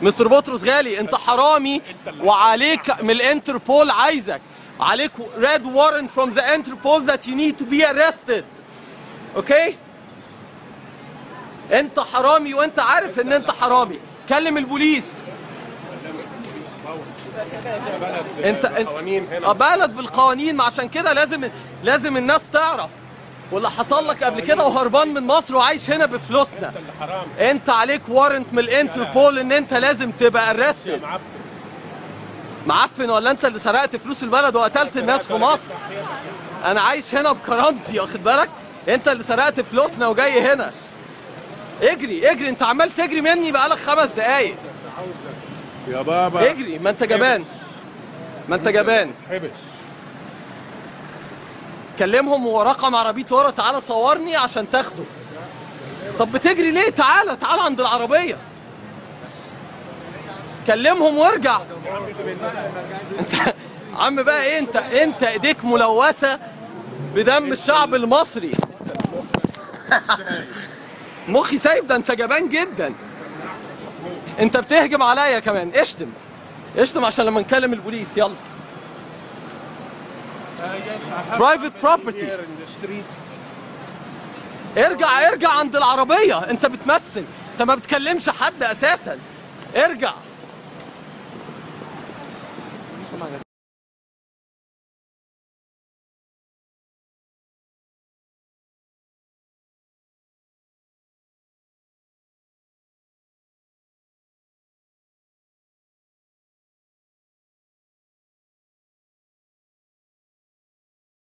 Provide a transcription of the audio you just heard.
مستر بطرس غالي انت حرامي وعليك من الانتربول، عايزك عليك red warrant from the Interpol that you need to be arrested. اوكي؟ انت حرامي وانت عارف ان انت حرامي. كلم البوليس. انت بلد بالقوانين، ما عشان كده لازم الناس تعرف. واللي حصل لك قبل كده وهربان من مصر وعايش هنا بفلوسنا. انت عليك وارنت من الانتربول ان انت لازم تبقى ارستد. معفن ولا انت اللي سرقت فلوس البلد وقتلت الناس في مصر؟ انا عايش هنا بكرامتي، واخد بالك؟ انت اللي سرقت فلوسنا وجاي هنا. اجري اجري، انت عمال تجري مني بقالك 5 دقايق. يا بابا اجري، ما انت جبان. ما انت جبان. حبس. كلمهم ورقم عربية ورا، تعالى صورني عشان تاخده. طب بتجري ليه؟ تعالى عند العربية. كلمهم وارجع. انت عم بقى ايه؟ انت ايديك ملوثة بدم الشعب المصري. مخي سايب، ده انت جبان جدا. انت بتهجم عليا كمان. اشتم عشان لما نكلم البوليس. يلا. برايفت بروبرتي. ارجع عند العربية. انت بتمثل، انت ما بتكلمش حد اساسا. ارجع.